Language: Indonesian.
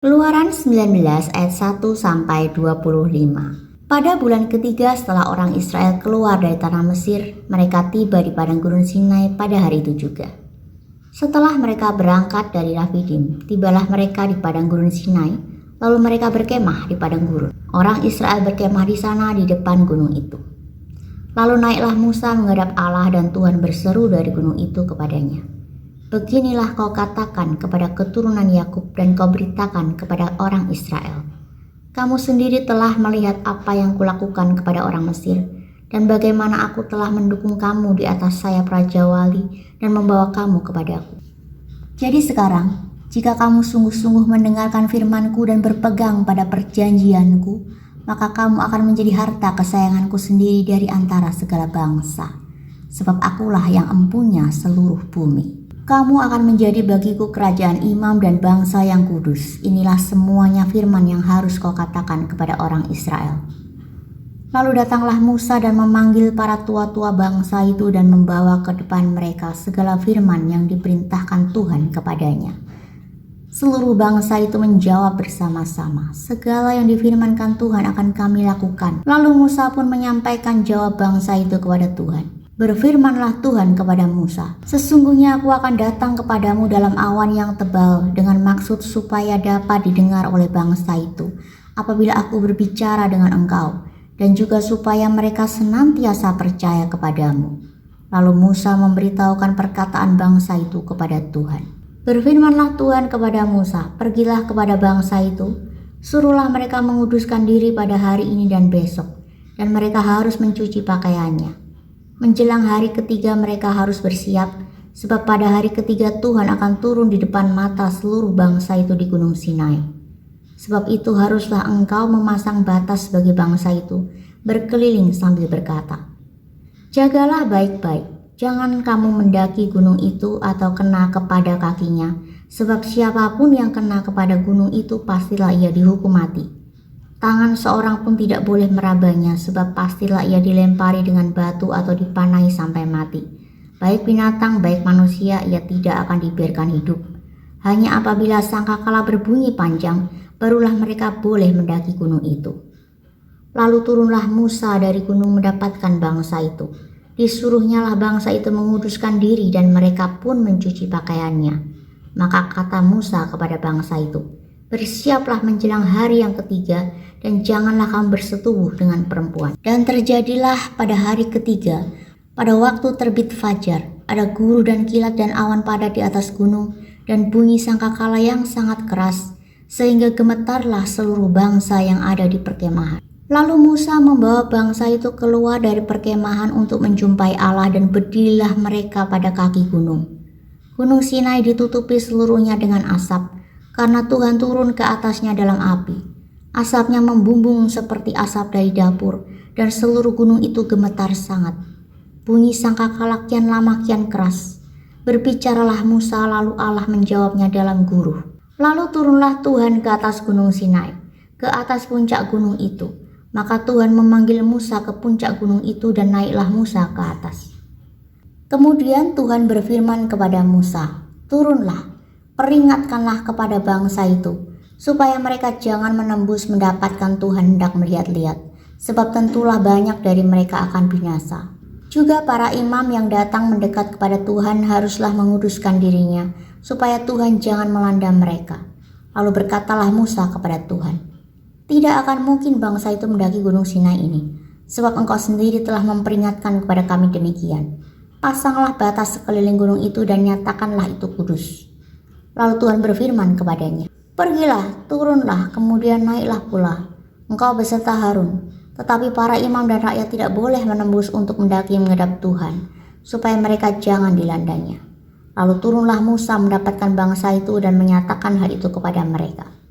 Keluaran 19 ayat 1 sampai 25. Pada bulan ketiga setelah orang Israel keluar dari tanah Mesir, mereka tiba di padang gurun Sinai pada hari itu juga. Setelah mereka berangkat dari Rafidim, tibalah mereka di padang gurun Sinai, lalu mereka berkemah di padang gurun. Orang Israel berkemah di sana di depan gunung itu. Lalu naiklah Musa menghadap Allah dan Tuhan berseru dari gunung itu kepadanya. Beginilah kau katakan kepada keturunan Yakub dan kau beritakan kepada orang Israel. Kamu sendiri telah melihat apa yang kulakukan kepada orang Mesir dan bagaimana aku telah mendukung kamu di atas sayap Raja Wali dan membawa kamu kepadaku. Jadi sekarang, jika kamu sungguh-sungguh mendengarkan firman-Ku dan berpegang pada perjanjian-Ku, maka kamu akan menjadi harta kesayangan-Ku sendiri dari antara segala bangsa, sebab akulah yang empunya seluruh bumi. Kamu akan menjadi bagiku kerajaan imam dan bangsa yang kudus. Inilah semuanya firman yang harus kau katakan kepada orang Israel. Lalu datanglah Musa dan memanggil para tua-tua bangsa itu dan membawa ke depan mereka segala firman yang diperintahkan Tuhan kepadanya. Seluruh bangsa itu menjawab bersama-sama, segala yang difirmankan Tuhan akan kami lakukan. Lalu Musa pun menyampaikan jawab bangsa itu kepada Tuhan. Berfirmanlah Tuhan kepada Musa, sesungguhnya aku akan datang kepadamu dalam awan yang tebal dengan maksud supaya dapat didengar oleh bangsa itu apabila aku berbicara dengan engkau, dan juga supaya mereka senantiasa percaya kepadamu. Lalu Musa memberitahukan perkataan bangsa itu kepada Tuhan. Berfirmanlah Tuhan kepada Musa, pergilah kepada bangsa itu, suruhlah mereka menguduskan diri pada hari ini dan besok, dan mereka harus mencuci pakaiannya. Menjelang hari ketiga mereka harus bersiap, sebab pada hari ketiga Tuhan akan turun di depan mata seluruh bangsa itu di gunung Sinai. Sebab itu haruslah engkau memasang batas bagi bangsa itu, berkeliling sambil berkata, jagalah baik-baik, jangan kamu mendaki gunung itu atau kena kepada kakinya, sebab siapapun yang kena kepada gunung itu pastilah ia dihukum mati. Tangan seorang pun tidak boleh merabanya, sebab pastilah ia dilempari dengan batu atau dipanai sampai mati. Baik binatang, baik manusia, ia tidak akan dibiarkan hidup. Hanya apabila sangkakala berbunyi panjang, barulah mereka boleh mendaki gunung itu. Lalu turunlah Musa dari gunung mendapatkan bangsa itu. Disuruhnyalah bangsa itu menguduskan diri dan mereka pun mencuci pakaiannya. Maka kata Musa kepada bangsa itu, bersiaplah menjelang hari yang ketiga, dan janganlah kamu bersetubuh dengan perempuan. Dan terjadilah pada hari ketiga, pada waktu terbit fajar, ada guru dan kilat dan awan padat di atas gunung, dan bunyi sangkakala yang sangat keras, sehingga gemetarlah seluruh bangsa yang ada di perkemahan. Lalu Musa membawa bangsa itu keluar dari perkemahan untuk menjumpai Allah, dan berdirilah mereka pada kaki gunung. Gunung Sinai ditutupi seluruhnya dengan asap, karena Tuhan turun ke atasnya dalam api. Asapnya membumbung seperti asap dari dapur, dan seluruh gunung itu gemetar sangat. Bunyi sangkakala kian lama kian keras. Berbicaralah Musa, lalu Allah menjawabnya dalam guruh. Lalu turunlah Tuhan ke atas gunung Sinai, ke atas puncak gunung itu. Maka Tuhan memanggil Musa ke puncak gunung itu, dan naiklah Musa ke atas. Kemudian Tuhan berfirman kepada Musa, turunlah, peringatkanlah kepada bangsa itu, supaya mereka jangan menembus mendapatkan Tuhan hendak melihat-lihat, sebab tentulah banyak dari mereka akan binasa. Juga para imam yang datang mendekat kepada Tuhan haruslah menguduskan dirinya, supaya Tuhan jangan melanda mereka. Lalu berkatalah Musa kepada Tuhan, tidak akan mungkin bangsa itu mendaki gunung Sinai ini, sebab engkau sendiri telah memperingatkan kepada kami demikian. Pasanglah batas sekeliling gunung itu dan nyatakanlah itu kudus. Lalu Tuhan berfirman kepadanya, pergilah, turunlah, kemudian naiklah pula, engkau beserta Harun. Tetapi para imam dan rakyat tidak boleh menembus untuk mendaki menghadap Tuhan, supaya mereka jangan dilandanya. Lalu turunlah Musa mendapatkan bangsa itu dan menyatakan hal itu kepada mereka.